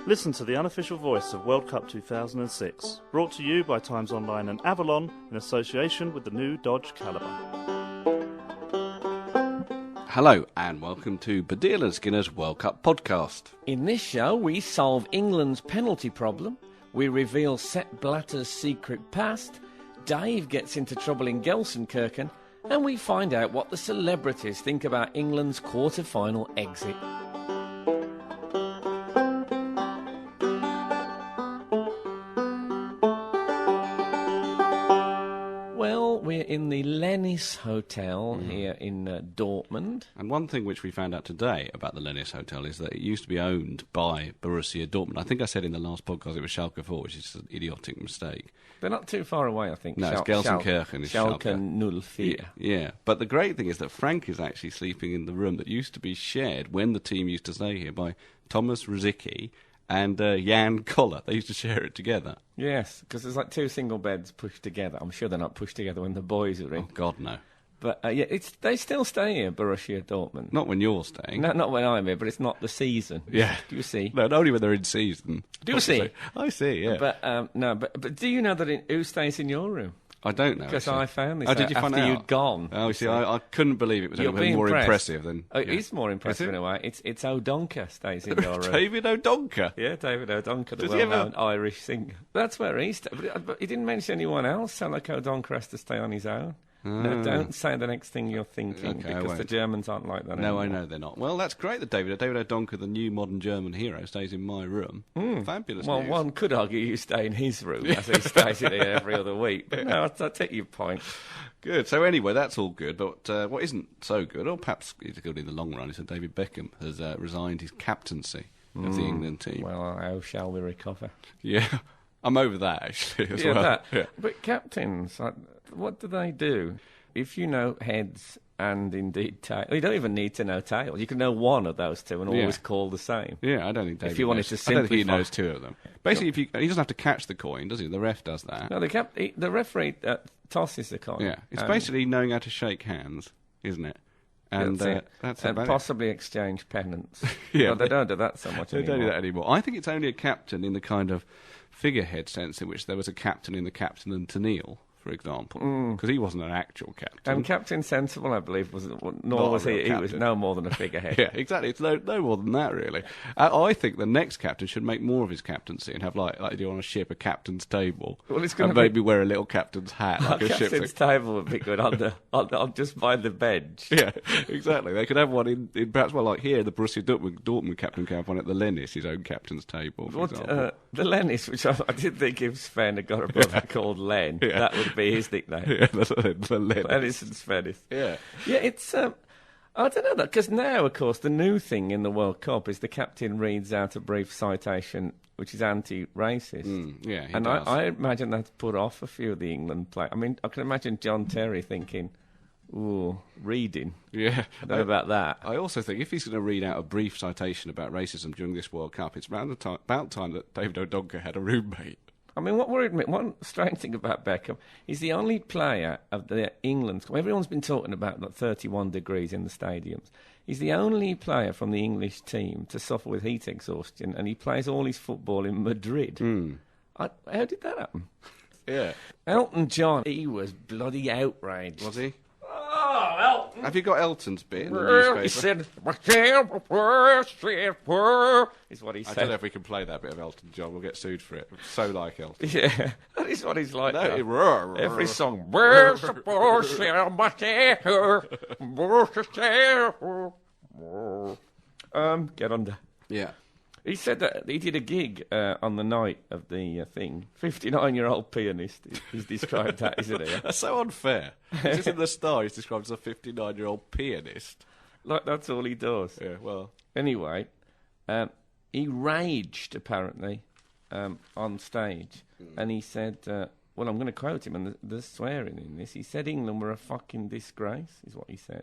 Listen to the unofficial voice of World Cup 2006, brought to you by Times Online and Avalon in association with the new Dodge Caliber. Hello and welcome to Baddiel and Skinner's World Cup podcast. In this show, we solve England's penalty problem, we reveal Sepp Blatter's secret past, Dave gets into trouble in Gelsenkirchen, and we find out what the celebrities think about England's quarter-final exit. We're in the Lennis Hotel here in Dortmund. And one thing which we found out today about the Lennis Hotel is that it used to be owned by Borussia Dortmund. I think I said in the last podcast it was Schalke 4, which is an idiotic mistake. They're not too far away, I think. No, it's Gelsenkirchen. Schalke 04. Yeah, but the great thing is that Frank is actually sleeping in the room that used to be shared when the team used to stay here by Thomas Rosicky and Jan Koller. They used to share it together. Yes, because there's like two single beds pushed together. I'm sure they're not pushed together when the boys are in. Oh, God, no. But, they still stay here, Borussia Dortmund. Not when you're staying. No, not when I'm here, but it's not the season. Yeah. Do you see? No, only when they're in season. Do you see? I see, yeah. But do you know that who stays in your room? I don't know. Because I found this did you find after out? You'd gone. Oh, see, I couldn't believe it was anything more impressive than... It is more impressive in a way. It's O'Donkor stays in your room. David O'Donkor? Yeah, David O'Donkor, the well-known Irish singer. That's where he stays. But he didn't mention anyone else. Sound like O'Donkor has to stay on his own. No, don't say the next thing you're thinking, because the Germans aren't like that anymore. I know they're not. Well, that's great that David O'Donkor, the new modern German hero, stays in my room. Fabulous news. One could argue you stay in his room, as he stays in here every other week. But no, I take your point. Good. So anyway, that's all good. But what isn't so good, or perhaps it's good in the long run, is that David Beckham has resigned his captaincy of the England team. Well, how shall we recover? Yeah, I'm over that, actually, as well. Yeah. But captains... what do they do? If you know heads and indeed tails, you don't even need to know tails. You can know one of those two and always call the same. Yeah, I don't think David if you wanted to simplify. I don't think he knows two of them. Basically, he doesn't have to catch the coin, does he? The ref does that. No, the referee tosses the coin. Yeah, it's basically knowing how to shake hands, isn't it? And that's and about possibly exchange pennants. Yeah, no, they don't do that so much anymore. They don't do that anymore. I think it's only a captain in the kind of figurehead sense in which there was a captain in the Captain and Tennille, for example, because he wasn't an actual captain. And Captain Sensible, I believe, was he. He was no more than a figurehead. Yeah, exactly. It's no more than that, really. I think the next captain should make more of his captaincy and have, like you do on a ship, a captain's table. Well, it's going to maybe wear a little captain's hat, like a captain's table would be good on just by the bench. Yeah, exactly. They could have one in perhaps, like here, the Borussia Dortmund captain can have one at the Lennis, his own captain's table. The Lennis, which I did think if Sven had got a brother called Len, that would be his nickname. Yeah, the Lennis. Lennis and Svenis. Yeah. Yeah, it's... I don't know that, because now, of course, the new thing in the World Cup is the captain reads out a brief citation which is anti-racist. Yeah, he and does. I imagine that's put off a few of the England players. I mean, I can imagine John Terry thinking, ooh, reading. Yeah. I don't know about that. I also think if he's going to read out a brief citation about racism during this World Cup, it's about time that David O'Donkor had a roommate. I mean, what worried me, one strange thing about Beckham, he's the only player of the England... Everyone's been talking about 31 degrees in the stadiums. He's the only player from the English team to suffer with heat exhaustion, and he plays all his football in Madrid. How did that happen? Yeah. Elton John, he was bloody outraged. Was he? Oh, Elton! Have you got Elton's bit in the newspaper? He said, is what he said. I don't know if we can play that bit of Elton John. We'll get sued for it. So like Elton. Yeah, that is what he's like. Every song. Get under. Yeah. He said that he did a gig on the night of the thing. 59-year-old pianist. He's described that, isn't he? That's so unfair. Just in the Star, he's described as a 59-year-old pianist. Like, that's all he does. Yeah, well. Anyway, he raged, apparently, on stage. And he said, well, I'm going to quote him, and there's swearing in this. He said England were a fucking disgrace, is what he said.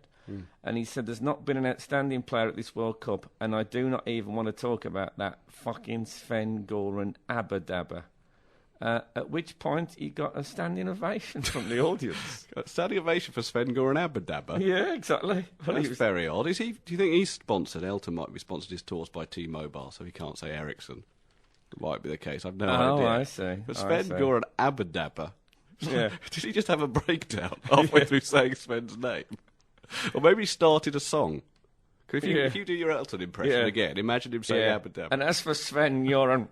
And he said, there's not been an outstanding player at this World Cup, and I do not even want to talk about that fucking Sven Goran Abba-Dabba. At which point he got a standing ovation from the audience. Got a standing ovation for Sven Goran Abba-Dabba? Yeah, exactly. Well, that's very odd. Do you think he's sponsored? Elton might be sponsored his tours by T-Mobile, so he can't say Ericsson. might be the case. I've no idea. Oh, I see. But I Sven see. Goran Abadabba. Yeah. Did he just have a breakdown halfway through saying Sven's name? Or maybe he started a song. 'Cause if you do your Elton impression again, imagine him saying Abadabba. And as for Sven Göran...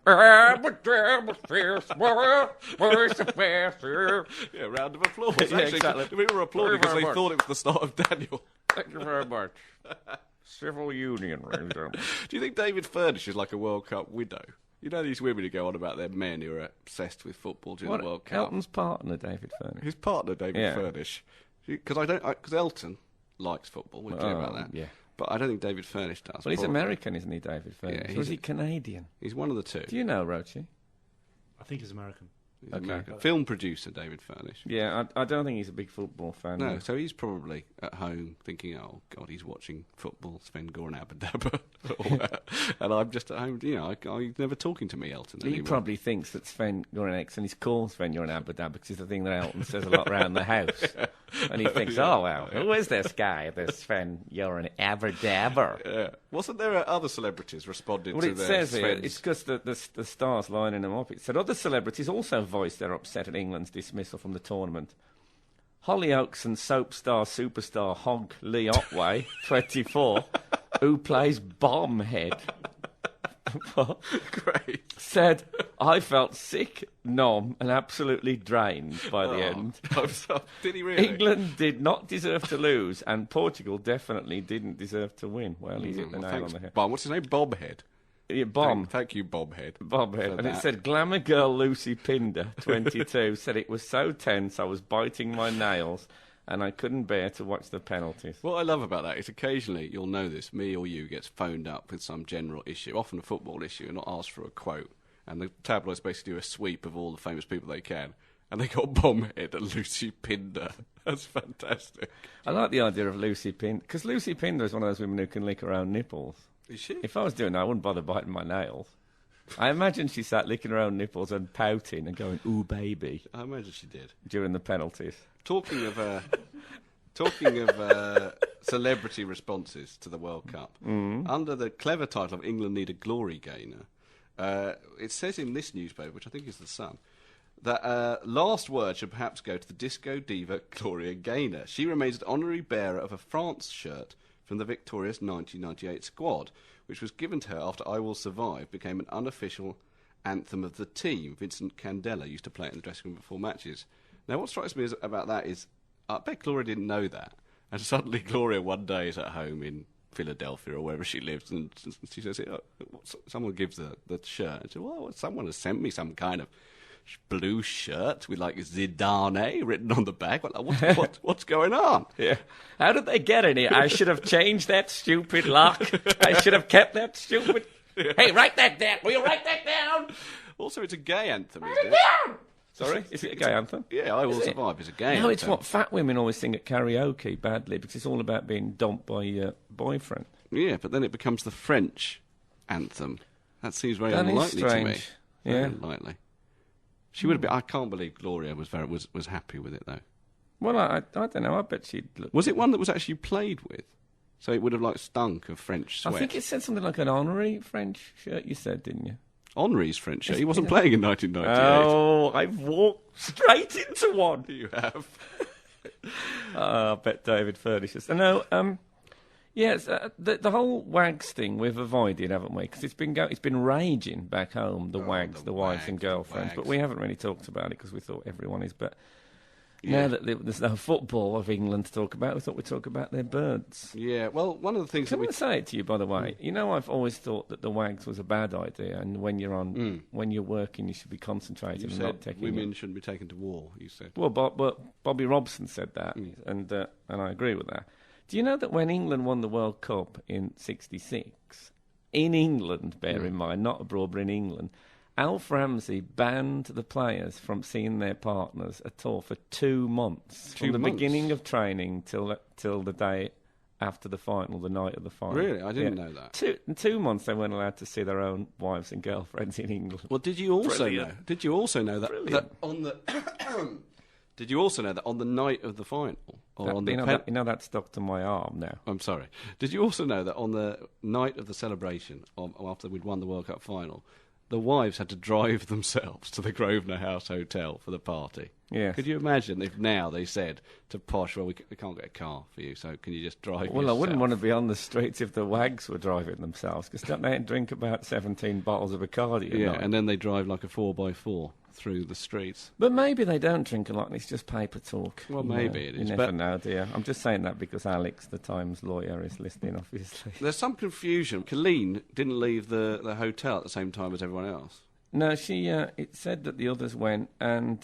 Yeah, round of applause. Yeah, Actually, exactly. we were applauding because Very they much. thought it was the start of Daniel. Thank you very much. Civil union, ladies and gentlemen. Do you think David Furnish is like a World Cup widow? You know these women who go on about their men who are obsessed with football during the World Cup. Elton's partner, David Furnish. His partner, David Furnish. Because Elton likes football. We're clear about that. Yeah. But I don't think David Furnish does. Well, he's Probably. American, isn't he, David Furnish? Yeah, Or is he Canadian? He's one of the two. Do you know, Rochi? I think he's American. He's American. Film producer David Furnish. Yeah, I don't think he's a big football fan. No, so he's probably at home thinking, oh, God, he's watching football, Sven Goran Abadabba. And I'm just at home, he's never talking to me, Elton, He anymore. probably thinks that Sven Göran Eriksson is called Sven Göran Abadabba because it's the thing that Elton says a lot around the house. And he thinks, oh, well, who is this guy, this Sven Göran Abadabba? Yeah. Wasn't there other celebrities responding Well, to it their says here, Sven's? it's because the stars lining them up. It said other celebrities also voiced their upset at England's dismissal from the tournament. Hollyoaks and soap star superstar Hog Lee Otway, 24, who plays Bombhead, Great. said, I felt sick, numb, and absolutely drained by the end. Did he really? England did not deserve to lose, and Portugal definitely didn't deserve to win. Well, he's hit the nail on the head. Bob, what's his name? Bobhead. Yeah, Bomb. Thank you, Bobhead. Bobhead. And it that. said, glamour girl Lucy Pinder, 22, said it was so tense I was biting my nails and I couldn't bear to watch the penalties. What I love about that is occasionally, you'll know this, me or you gets phoned up with some general issue, often a football issue, and not asked for a quote. And the tabloids basically do a sweep of all the famous people they can. And they got Bombhead and Lucy Pinder. That's fantastic. I like the idea of Lucy Pinder, because Lucy Pinder is one of those women who can lick her own nipples. Is she? If I was doing that, I wouldn't bother biting my nails. I imagine she sat licking her own nipples and pouting and going, ooh, baby, I imagine she did. during the penalties. Talking of celebrity responses to the World Cup, under the clever title of England Need a Glory Gainer, it says in this newspaper, which I think is The Sun, that last word should perhaps go to the disco diva Toria Gainer. She remains an honorary bearer of a France shirt from the victorious 1998 squad, which was given to her after I Will Survive became an unofficial anthem of the team. Vincent Candela used to play it in the dressing room before matches. Now, what strikes me about that is, I bet Gloria didn't know that. And suddenly Gloria one day is at home in Philadelphia or wherever she lives, and she says, someone gives the shirt. And she says, well, someone has sent me some kind of blue shirt with like Zidane written on the back. What's going on? Yeah. How did they get in here? I should have changed that stupid lock. I should have kept that stupid... Yeah. Hey, write that down. Will you write that down? Also, it's a gay anthem, Write isn't it it? down! Sorry? Is it a gay anthem? Yeah, I Will Survive is a gay anthem. No, it's what fat women always sing at karaoke badly because it's all about being dumped by your boyfriend. Yeah, but then it becomes the French anthem. That seems very That is unlikely to me. strange. Yeah. Very unlikely. She would have been. I can't believe Gloria was happy with it though. Well, I don't know. I bet she'd look. Was it one that was actually played with? So it would have like stunk of French sweat. I think it said something like an honorary French shirt. You said, didn't you? Henri's French shirt. He wasn't playing in 1998. Oh, I've walked straight into one. You have. I bet David Furnish is. No, yes, the whole wags thing we've avoided, haven't we? Because it's been raging back home, the wags, the wives and girlfriends. But we haven't really talked about it because we thought everyone is. But now that there's no football of England to talk about, we thought we'd talk about their birds. Yeah, well, one of the things Can I say it to you, by the way? You know, I've always thought that the wags was a bad idea, and when you're working, you should be concentrating and not taking. Women shouldn't be taken to war. You said. Well, Bobby Robson said that, and I agree with that. Do you know that when England won the World Cup in '66, in England, bear in mind, not abroad, but in England, Alf Ramsey banned the players from seeing their partners at all for 2 months, from the beginning of training till the day after the final, the night of the final. Really? I didn't know that. 2 months they weren't allowed to see their own wives and girlfriends in England. Well, did you also know that on the Did you also know that on the night of the final, you know that's stuck to my arm now. I'm sorry. Did you also know that on the night of the celebration, after we'd won the World Cup final, the wives had to drive themselves to the Grosvenor House Hotel for the party. Yes. Could you imagine if now they said to Posh, well, we can't get a car for you, so can you just drive Well, yourself? I wouldn't want to be on the streets if the wags were driving themselves, because don't they drink about 17 bottles of Bacardi a night? And then they drive like a 4x4 through the streets. But maybe they don't drink a lot and it's just paper talk. Well, maybe it is. You never know, dear. I'm just saying that because Alex, the Times lawyer, is listening, obviously. There's some confusion. Colleen didn't leave the hotel at the same time as everyone else. No, it said that the others went, and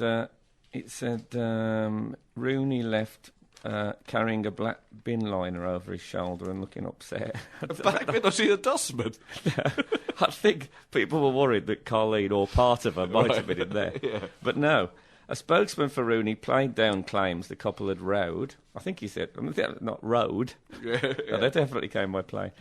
it said Rooney left carrying a black bin liner over his shoulder and looking upset. A black bin, I see a dustman. I think people were worried that Colleen or part of her might have been in there. Yeah. But no. A spokesman for Rooney played down claims the couple had rowed. I think he said, not rowed. Yeah. No, they definitely came by plane.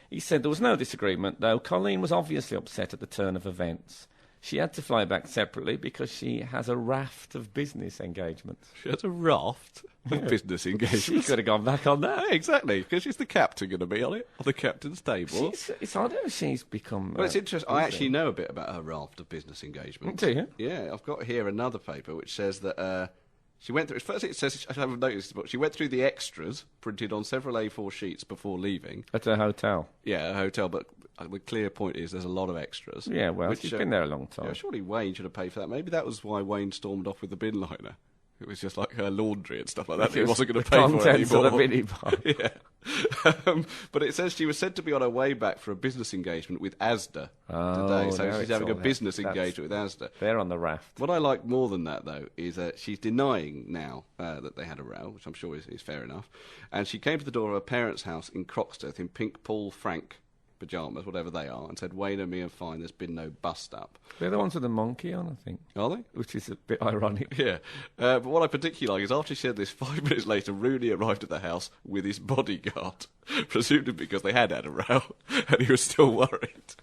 He said there was no disagreement, though. Colleen was obviously upset at the turn of events. She had to fly back separately because she has a raft of business engagements. She has a raft of business engagements. She could have gone back on that. Yeah, exactly, because she's the captain going to be on it, on the captain's table. It's odd how she's become... Well, it's interesting. I actually know a bit about her raft of business engagements. Do you? Yeah, I've got here another paper which says that she went through... First it says, I haven't noticed, but she went through the extras printed on several A4 sheets before leaving. At a hotel? Yeah, a hotel, but the clear point is there's a lot of extras. Yeah, well, she's been there a long time. Yeah, surely Wayne should have paid for that. Maybe that was why Wayne stormed off with the bin liner. It was just like her laundry and stuff like that. He wasn't going to pay for it anymore. Of the minibar. Yeah. But it says she was said to be on her way back for a business engagement with Asda today. So she's having a business engagement with Asda. They're on the raft. What I like more than that, though, is that she's denying now that they had a row, which I'm sure is fair enough. And she came to the door of her parents' house in Croxteth in pink Paul Frank pyjamas, whatever they are, and said, Wayne and me are fine, there's been no bust-up. They're the ones with the monkey on, I think. Are they? Which is a bit ironic. Yeah. But what I particularly like is after she said this, 5 minutes later, Rooney arrived at the house with his bodyguard, presumably because they had a row, and he was still worried.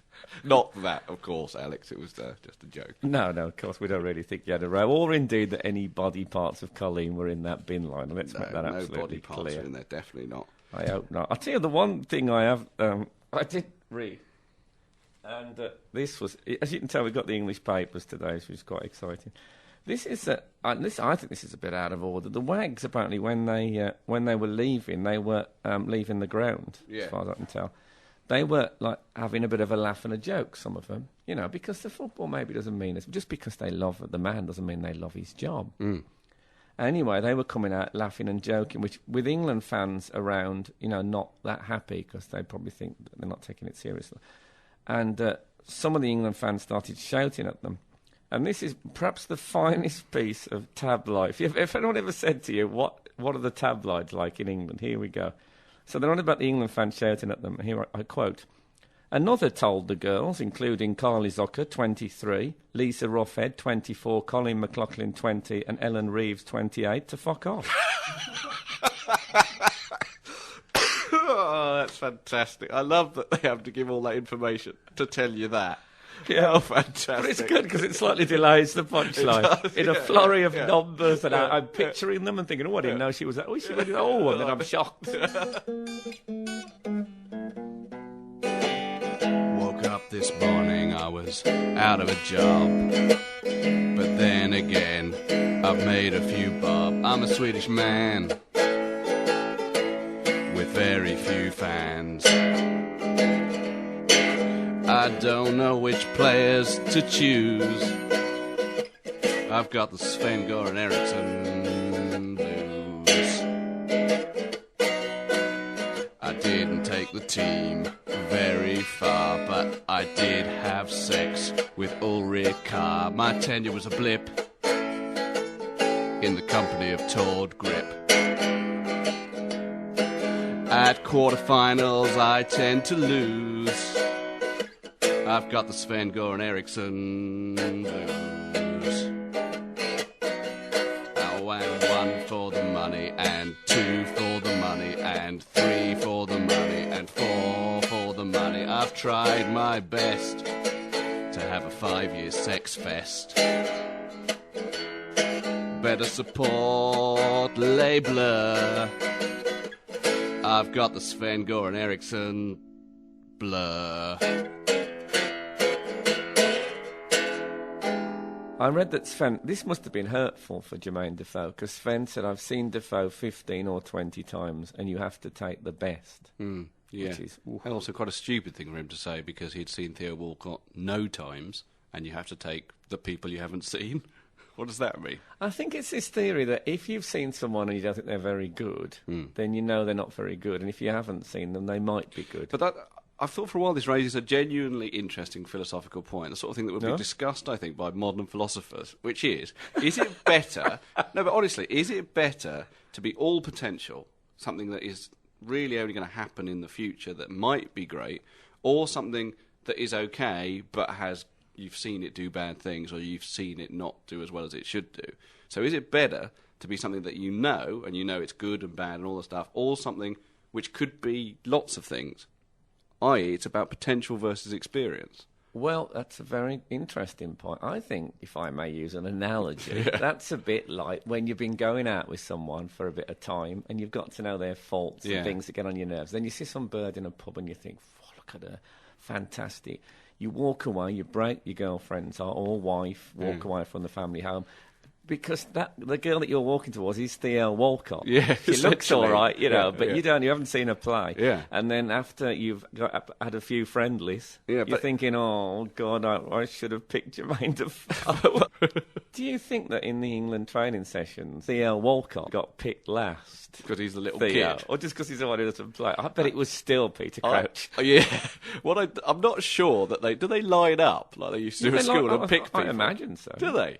Not that, of course, Alex, it was just a joke. No, of course, we don't really think you had a row, or indeed that any body parts of Colleen were in that bin liner. Let's make that absolutely clear. No body parts are in there, definitely not. I hope not. I'll tell you the one thing I have... I did read, and this was, as you can tell, we've got the English papers today, which is quite exciting. This is, I think this is a bit out of order. The Wags, apparently, when they were leaving, they were leaving the ground, as far as I can tell. They were like having a bit of a laugh and a joke, some of them, because the football maybe doesn't mean it. Just because they love the man doesn't mean they love his job. Mm. Anyway, they were coming out laughing and joking, which with England fans around, not that happy because they probably think that they're not taking it seriously. And some of the England fans started shouting at them. And this is perhaps the finest piece of tabloid. If anyone ever said to you, what are the tabloids like in England? Here we go. So they're on about the England fans shouting at them. Here I quote. Another told the girls, including Carly Zucker, 23, Lisa Roughhead, 24, Colin McLaughlin, 20, and Ellen Reeves, 28, to fuck off. Oh, that's fantastic. I love that they have to give all that information to tell you that. Yeah, oh, fantastic. But it's good because it slightly delays the punchline. In a flurry of numbers, and I'm picturing them and thinking, I didn't know she was that. Oh, she went, and then I'm shocked. Woke up this morning, I was out of a job. But then again, I've made a few bob. I'm a Swedish man with very few fans. I don't know which players to choose. I've got the Sven-Göran Eriksson blues. I didn't take the team very far, but I did have sex with Ulrika. My tenure was a blip in the company of Tord Grip. At quarterfinals I tend to lose. I've got the Sven-Göran Eriksson blues. Oh, and 1 for the money, and 2 for the money, and 3 for the money, and 4 for the money. I've tried my best to have a 5-year sex fest. Better support Labeler. I've got the Sven-Göran Eriksson blur. I read that Sven... This must have been hurtful for Jermaine Defoe, because Sven said, I've seen Defoe 15 or 20 times, and you have to take the best. Yeah. Which is... And also quite a stupid thing for him to say, because he'd seen Theo Walcott no times, and you have to take the people you haven't seen. What does that mean? I think it's this theory that if you've seen someone and you don't think they're very good, then you know they're not very good. And if you haven't seen them, they might be good. But I've thought for a while this raises a genuinely interesting philosophical point, the sort of thing that would be discussed, I think, by modern philosophers, which is it better... No, but honestly, is it better to be all potential, something that is really only going to happen in the future that might be great, or something that is okay but has... You've seen it do bad things, or you've seen it not do as well as it should do. So is it better to be something that you know, and you know it's good and bad and all the stuff, or something which could be lots of things, i.e. it's about potential versus experience? Well, that's a very interesting point. I think, if I may use an analogy, that's a bit like when you've been going out with someone for a bit of time and you've got to know their faults and things that get on your nerves. Then you see some bird in a pub and you think, oh, look at her, fantastic. You walk away, you break your girlfriend's heart or wife, walk away from the family home. Because the girl that you're walking towards is Theo Walcott. Yeah, she looks all right, you know, but yeah. you haven't seen her play. Yeah. And then after you've had a few friendlies, you're thinking, oh, God, I should have picked Jermaine Defoe. Do you think that in the England training sessions, Theo Walcott got picked last? Because he's the little Theo, kid. or just because he's the one who doesn't play? I bet it was still Peter Crouch. Yeah. I'm not sure that do they line up like they used to do at school and pick people? I imagine so. Do they?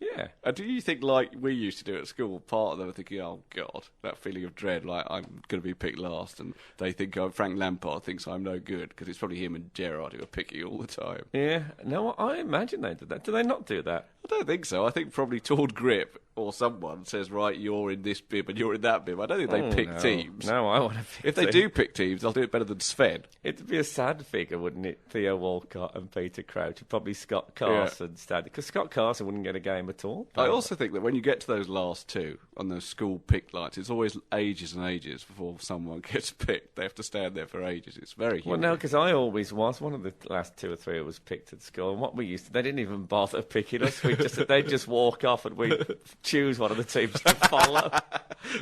Yeah. Do you think, like we used to do at school, part of them are thinking, oh, God, that feeling of dread, like I'm going to be picked last, and they think, Frank Lampard thinks I'm no good, because it's probably him and Gerrard who are picking all the time. Yeah. No, I imagine they did that. Do they not do that? I don't think so. I think probably Tord Grip or someone says, right, you're in this bib and you're in that bib. I don't think they pick teams. No, I want to pick If they do pick teams, they'll do it better than Sven. It'd be a sad figure, wouldn't it? Theo Walcott and Peter Crouch, and probably Scott Carson stand, because Scott Carson wouldn't get a game at all. I also think that when you get to those last two on those school pick lights, it's always ages and ages before someone gets picked. They have to stand there for ages. It's very human. Well, no, because I always was one of the last two or three who was picked at school, and what we used to, they didn't even bother picking us. They'd just walk off and we'd choose one of the teams to follow.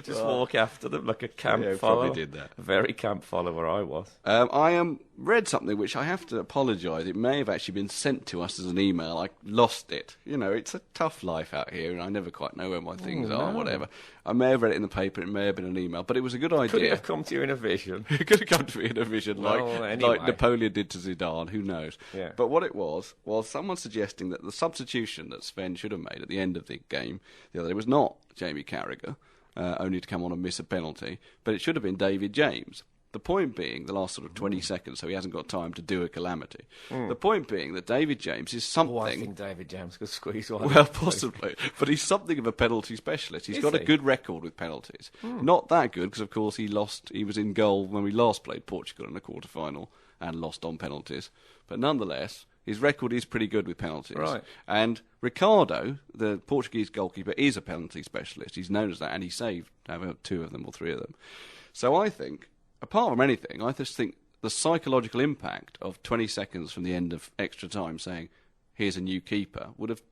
Just walk after them like a camp follower. Probably did that. A very camp follower I was. I read something which I have to apologise. It may have actually been sent to us as an email. I lost it. You know, it's a tough life out here, and I never quite know where my things are, whatever. I may have read it in the paper, it may have been an email, but it was a good idea. Could it have come to you in a vision? It could have come to me in a vision, anyway. like Napoleon did to Zidane, who knows. Yeah. But what it was someone suggesting that the substitution that Sven should have made at the end of the game the other day was not Jamie Carragher, only to come on and miss a penalty, but it should have been David James. The point being, the last sort of 20 seconds, so he hasn't got time to do a calamity. The point being that David James is something... Oh, I think David James could squeeze one. Well, possibly. But he's something of a penalty specialist. He's got a good record with penalties. Not that good, because, of course, he was in goal when we last played Portugal in the quarter-final and lost on penalties. But nonetheless, his record is pretty good with penalties. Right. And Ricardo, the Portuguese goalkeeper, is a penalty specialist. He's known as that, and he saved two of them or three of them. So I think... Apart from anything, I just think the psychological impact of 20 seconds from the end of extra time saying, here's a new keeper, would have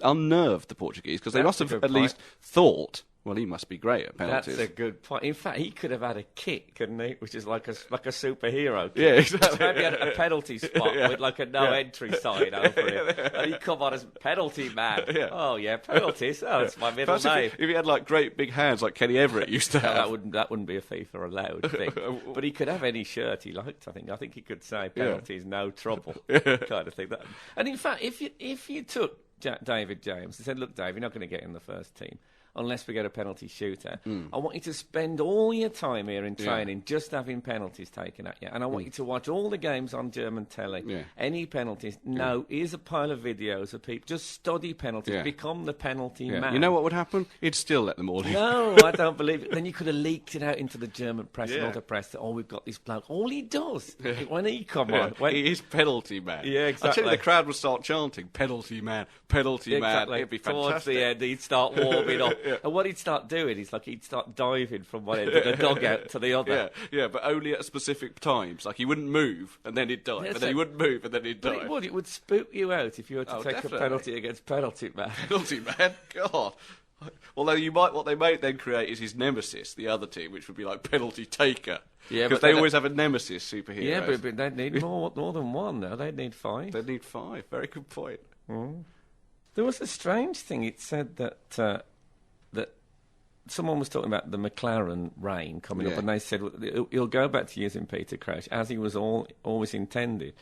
unnerved the Portuguese, because they must have at least thought, well, he must be great at penalties. That's a good point. In fact, he could have had a kick, couldn't he? Which is like a superhero kick. Yeah, exactly. Maybe had a penalty spot with like a no-entry sign over him. And he'd come on as penalty man. Yeah. Oh, yeah, penalties. Oh, it's my middle name. If he had like great big hands like Kenny Everett used to have. That wouldn't be a FIFA allowed thing. But he could have any shirt he liked, I think. I think he could say penalties, no trouble, kind of thing. And in fact, if you took David James and said, look, Dave, you're not going to get in the first team unless we get a penalty shooter. I want you to spend all your time here in training just having penalties taken at you. And I want you to watch all the games on German telly. Yeah. Any penalties. No, here's a pile of videos of people. Just study penalties. Yeah. Become the penalty man. You know what would happen? He'd still let them all in. No, I don't believe it. Then you could have leaked it out into the German press and all the press that, we've got this bloke. All he does, when he come on... He is penalty man. Yeah, exactly. I tell you, the crowd would start chanting, penalty man, penalty man. Exactly. It'd be fantastic. Towards the end, he'd start warming up And what he'd start doing is he'd start diving from one end of the dugout to the other. Yeah, but only at specific times. Like he wouldn't move and then he'd dive, and then he wouldn't move and then he'd dive. It would spook you out if you were to take definitely. a penalty against penalty man. Penalty man, God. Although what they might then create is his nemesis, the other team, which would be like penalty taker. Yeah, because they always have a nemesis superhero. Yeah, but they'd need more than one now. They'd need 5. They'd need 5. Very good point. There was a strange thing. It said that someone was talking about the McLaren rain coming up, and they said he'll go back to using Peter Crouch as he was always intended.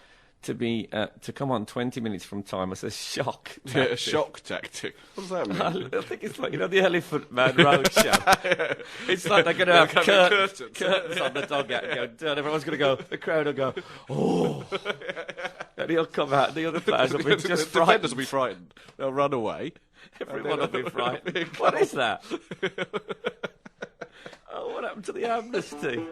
To come on 20 minutes from time as a shock tactic. Yeah, a shock tactic. What does that mean? I think it's like, the Elephant Man Roadshow. It's like they're going to have curtains on the dugout and everyone's going to go, the crowd will go, oh. And he'll come out and the other players will be just frightened. The defenders will be frightened. They'll run away. Everyone will be frightened. What is that? Oh, what happened to the amnesty?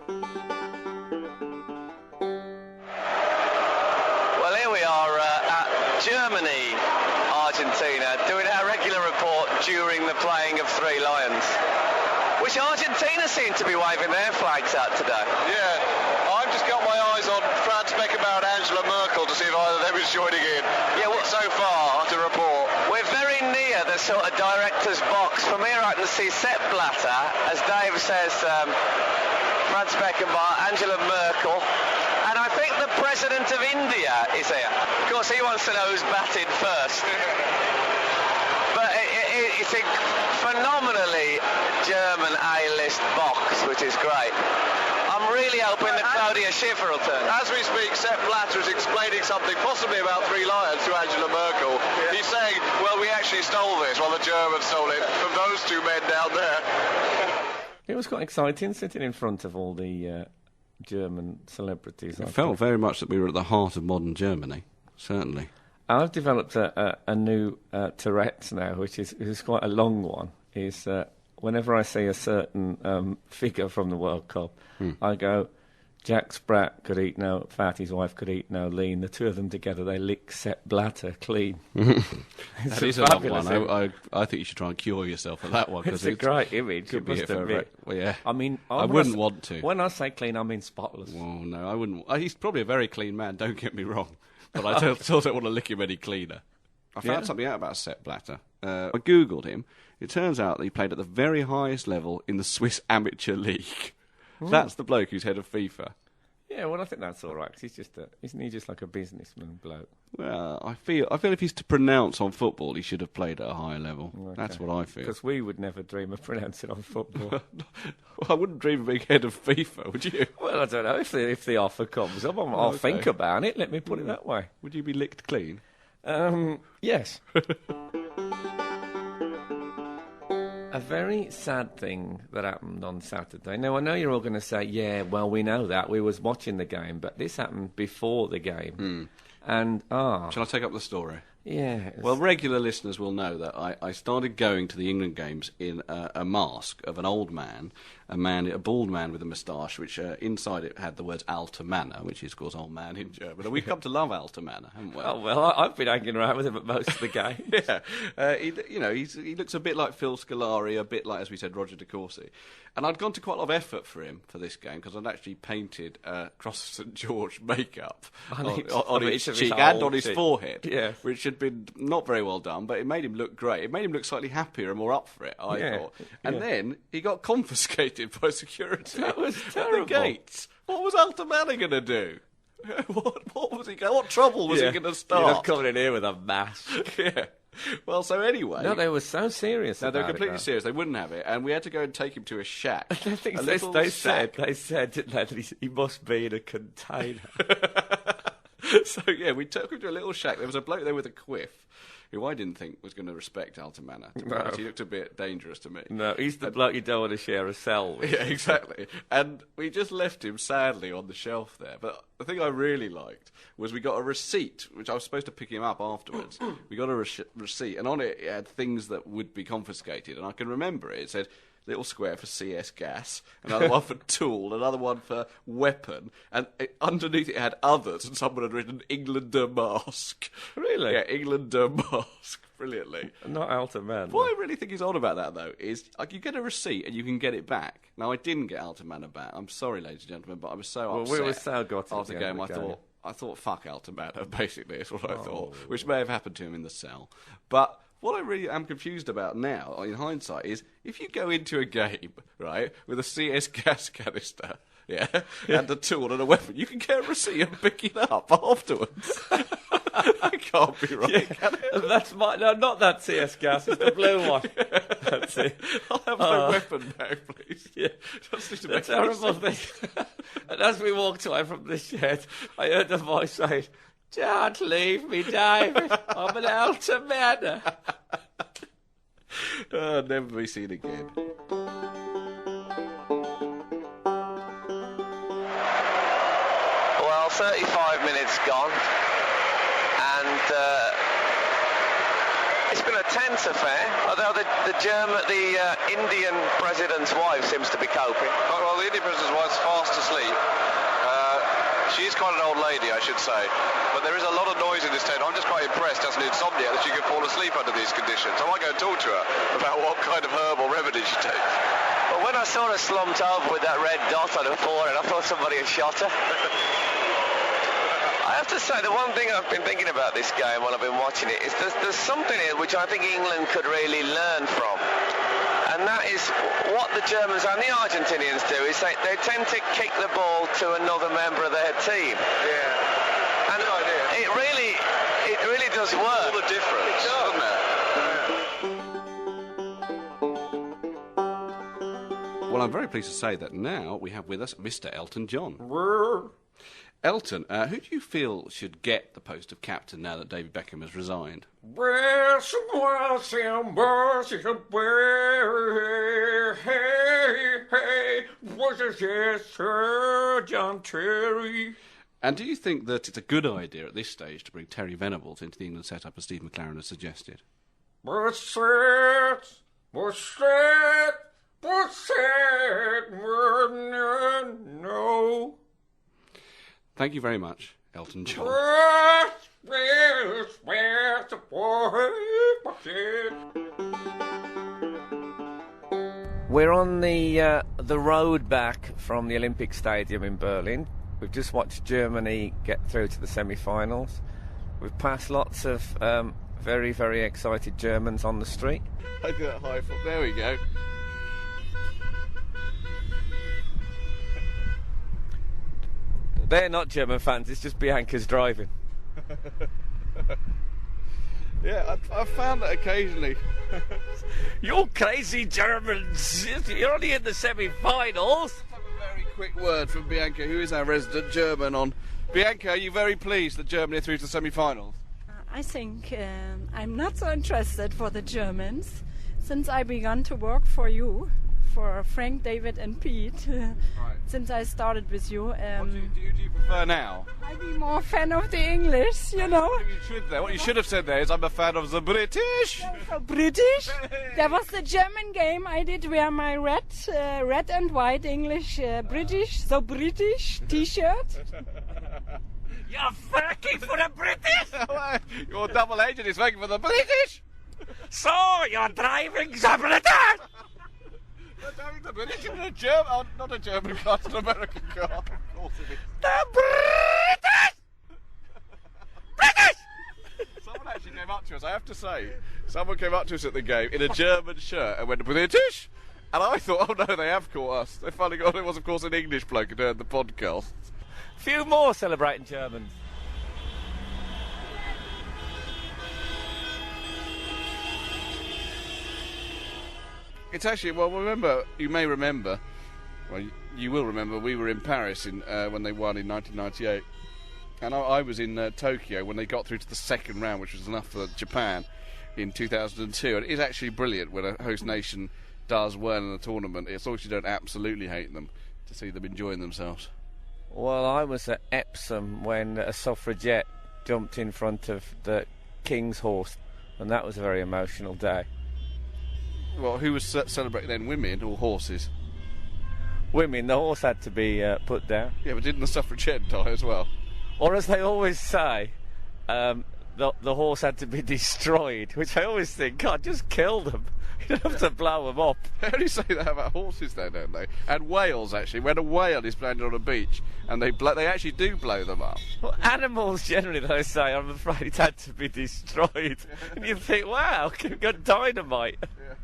We are at Germany, Argentina, doing our regular report during the playing of Three Lions, which Argentina seem to be waving their flags at today. Yeah, I've just got my eyes on Franz Beckenbauer and Angela Merkel to see if either of them is joining in. Yeah, so far to report. We're very near the sort of director's box. From here I can see Sepp Blatter, as Dave says, Franz Beckenbauer, Angela Merkel. And I think the President of India is here. Of course, he wants to know who's batted first. But it's a phenomenally German A-list box, which is great. I'm really hoping that Claudia Schiffer will turn. As we speak, Sepp Blatter is explaining something possibly about Three Lions to Angela Merkel. Yeah. He's saying, well, we actually stole this, while the Germans stole it from those two men down there. It was quite exciting sitting in front of all the German celebrities. It felt very much that we were at the heart of modern Germany, certainly. I've developed a new Tourette's now, which is quite a long one. Is whenever I see a certain figure from the World Cup, I go, Jack Spratt could eat no fat, his wife could eat no lean. The two of them together, they lick Sepp Blatter clean. That is a long one. I think you should try and cure yourself of that one. It's a great image, you must admit. Well, yeah. I mean, I wouldn't want to. When I say clean, I mean spotless. Well, no, I wouldn't. He's probably a very clean man, don't get me wrong. But I still don't want to lick him any cleaner. I found something out about Sepp Blatter. I Googled him. It turns out that he played at the very highest level in the Swiss Amateur League. That's the bloke who's head of FIFA. Yeah, well, I think that's all right, 'cause isn't he just like a businessman bloke? Well, I feel if he's to pronounce on football, he should have played at a higher level. Okay. That's what I feel. Because we would never dream of pronouncing on football. Well, I wouldn't dream of being head of FIFA, would you? Well, I don't know. If the offer comes up, I'll think about it. Let me put it that way. Would you be licked clean? Yes. A very sad thing that happened on Saturday. Now, I know you're all going to say, yeah, well, we know that. We was watching the game, but this happened before the game. And, Shall I take up the story? Yeah. Well, regular listeners will know that I started going to the England games in a mask of an old man, a bald man with a moustache, which inside it had the words Alta Manor, which is, of course, old man in German. And we've come to love Alta Manor, haven't we? Oh, well, I've been hanging around with him at most of the games. Yeah. He looks a bit like Phil Scolari, a bit like, as we said, Roger de Courcy. And I'd gone to quite a lot of effort for him for this game, because I'd actually painted Cross St George makeup on his cheek and on his forehead, which had been not very well done, but it made him look great. It made him look slightly happier and more up for it, I thought. And then he got confiscated by security. That was terrible. At the gates. What was Alta Manor going to do? What trouble was he going to start? You're not coming in here with a mask. Yeah. Well, so anyway... No, they were so serious about it. No, they were completely serious. They wouldn't have it. And we had to go and take him to a shack. They said that he must be in a container. So, yeah, we took him to a little shack. There was a bloke there with a quiff, who I didn't think was going to respect Alta Manor. No. He looked a bit dangerous to me. No, he's the bloke you don't want to share a cell with. Yeah, exactly. And we just left him sadly on the shelf there. But the thing I really liked was we got a receipt, which I was supposed to pick him up afterwards. We got a receipt, and on it had things that would be confiscated. And I can remember it. It said little square for CS gas, another one for tool, another one for weapon, and underneath it had others, and someone had written Englander mask. Really? Yeah, Englander mask. Brilliantly. Not Elton Man. What I really think is odd about that, though, is like you get a receipt and you can get it back. Now, I didn't get Elton Man back. I'm sorry, ladies and gentlemen, but I was so upset. We were so gutted after the game. I thought, fuck Elton Man, basically, is what I thought, which may have happened to him in the cell. But what I really am confused about now, in hindsight, is if you go into a game, right, with a CS gas canister, and a tool and a weapon, you can get a receipt and pick it up afterwards. That can't be right, can it? That's not that CS gas, it's the blue one. That's it. I'll have my weapon back, please. Yeah. Just need to The make terrible thing. And as we walked away from the shed, I heard a voice saying, "Don't leave me, David. I'm an Elton Man." Never be seen again. Well, 35 minutes gone, and it's been a tense affair. Although the Indian president's wife seems to be coping. Well, the Indian president's wife's fast asleep. She's quite an old lady, I should say. But there is a lot of noise in this tent. I'm just quite impressed as an insomniac that she can fall asleep under these conditions. I might go and talk to her about what kind of herbal remedy she takes. Well, when I saw her slumped over with that red dot on her forehead, I thought somebody had shot her. I have to say, the one thing I've been thinking about this game while I've been watching it is there's something here which I think England could really learn from. And that is what the Germans and the Argentinians do, is they tend to kick the ball to another member of their team. Yeah. And good idea. It really does work. All the difference, doesn't it? Well, I'm very pleased to say that now we have with us Mr. Elton John. Elton, who do you feel should get the post of captain now that David Beckham has resigned? John Terry. And do you think that it's a good idea at this stage to bring Terry Venables into the England setup as Steve McLaren has suggested? No. Thank you very much, Elton John. We're on the road back from the Olympic Stadium in Berlin. We've just watched Germany get through to the semi-finals. We've passed lots of very, very excited Germans on the street. I do that high foot. There we go. They're not German fans, it's just Bianca's driving. Yeah, I've found that occasionally. You crazy Germans! You're only in the semi-finals! Let's have a very quick word from Bianca, who is our resident German, on. Bianca, are you very pleased that Germany are through to the semi-finals? I think I'm not so interested for the Germans, since I began to work for you, for Frank, David and Pete, since I started with you. What do you prefer now? I'd be more fan of the English, you know. What you should have said there is I'm a fan of the British. So British. There was the German game. I did wear my red and white English British T-shirt. You're working for the British? Your double agent is working for the British. So, you're driving the British? You're driving the British in a German... Oh, not a German car, it's an American car. Of course it is. The British! British! Someone actually came up to us, I have to say. Someone came up to us at the game in a German shirt and went, British? And I thought, oh no, they have caught us. They finally got it. Was, of course, an English bloke who heard the podcast. Few more celebrating Germans. It's actually, well, you may remember, well, you will remember, we were in Paris when they won in 1998. And I was in Tokyo when they got through to the second round, which was enough for Japan in 2002. And it is actually brilliant when a host nation does well in a tournament. It's always you don't absolutely hate them to see them enjoying themselves. Well, I was at Epsom when a suffragette jumped in front of the King's horse, and that was a very emotional day. Well, who was celebrating then? Women or horses? Women, the horse had to be put down. Yeah, but didn't the suffragette die as well? Or as they always say, the horse had to be destroyed, which I always think, God, just kill them. You don't have to blow them up. They only say that about horses, though, don't they? And whales, actually. When a whale is landed on a beach, and they actually do blow them up. Well, animals generally, they say, I'm afraid it had to be destroyed. And you think, wow, you've got dynamite. Yeah.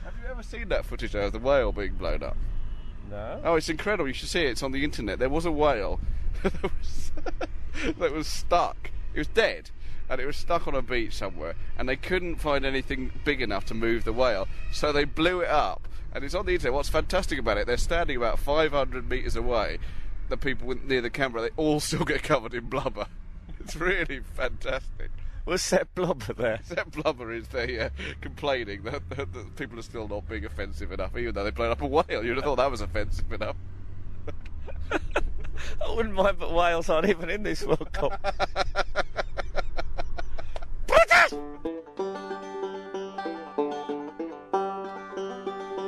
Have you ever seen that footage of the whale being blown up? No. Oh, it's incredible. You should see it. It's on the internet. There was a whale that was stuck. It was dead. And it was stuck on a beach somewhere, and they couldn't find anything big enough to move the whale, so they blew it up. And it's on the internet. What's fantastic about it, they're standing about 500 metres away. The people near the camera, they all still get covered in blubber. It's really fantastic. Was Sepp Blubber there? Sepp Blubber is there, complaining that people are still not being offensive enough, even though they blown up a whale. You'd have thought that was offensive enough. I wouldn't mind, but Wales aren't even in this World Cup.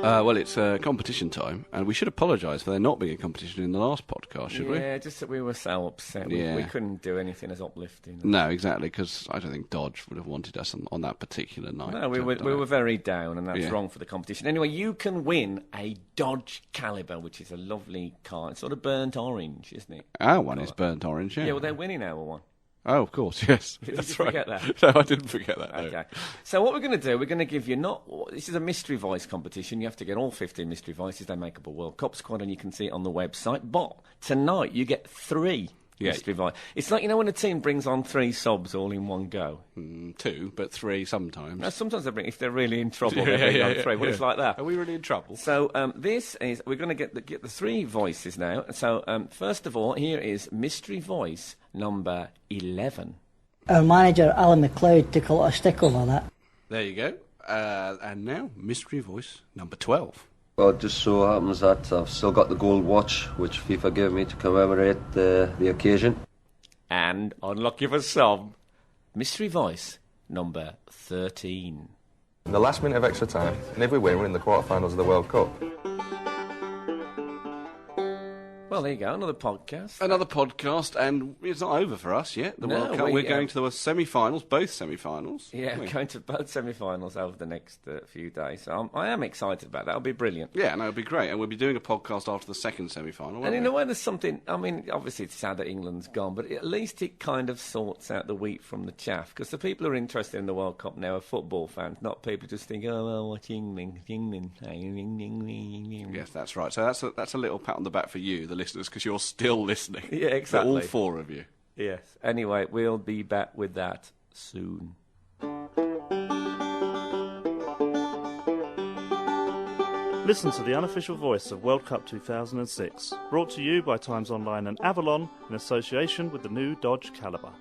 Well, it's competition time, and we should apologise for there not being a competition in the last podcast, should we? Yeah, just that we were so upset. Yeah. We couldn't do anything as uplifting. No, exactly, because I don't think Dodge would have wanted us on that particular night. No, we were very down, and that's wrong for the competition. Anyway, you can win a Dodge Caliber, which is a lovely car. It's sort of burnt orange, isn't it? Our one is burnt orange, yeah. Yeah, well, they're winning our one. Oh, of course, yes. Did That's you right. forget that? No, I didn't forget that. No. Okay. So what we're going to do, we're going to give you this is a mystery voice competition. You have to get all 15 mystery voices. They make up a World Cup squad, and you can see it on the website. But tonight you get 3 mystery voice. It's like, when a team brings on 3 subs all in one go. 2, but 3 sometimes. Now, sometimes they bring, if they're really in trouble, they bring on 3. Well, it's like that. Are we really in trouble? So we're going to get the 3 voices now. So first of all, here is mystery voice number 11. Our manager, Alan McLeod, took a lot of stick over that. There you go. And now, mystery voice number 12. Well, it just so happens that I've still got the gold watch, which FIFA gave me to commemorate the occasion. And, unlucky for some, mystery voice number 13. In the last minute of extra time, and if we win, we're in the quarterfinals of the World Cup. Well, there you go, another podcast. Another podcast, and it's not over for us yet, the World Cup. We're going to the semi-finals, both semi-finals. Yeah, we're going to both semi-finals over the next few days. So I am excited about that. It'll be brilliant. Yeah, no, it'll be great. And we'll be doing a podcast after the second semi-final. And in a way, there's something, obviously it's sad that England's gone, but at least it kind of sorts out the wheat from the chaff, because the people who are interested in the World Cup now are football fans, not people just think, oh, well, watch England. Yes, that's right. So that's a little pat on the back for you, the listeners, because you're still listening. Yeah, exactly. All 4 of you. Yes. Anyway, we'll be back with that soon. Listen to the unofficial voice of World Cup 2006, brought to you by Times Online and Avalon in association with the new Dodge Caliber.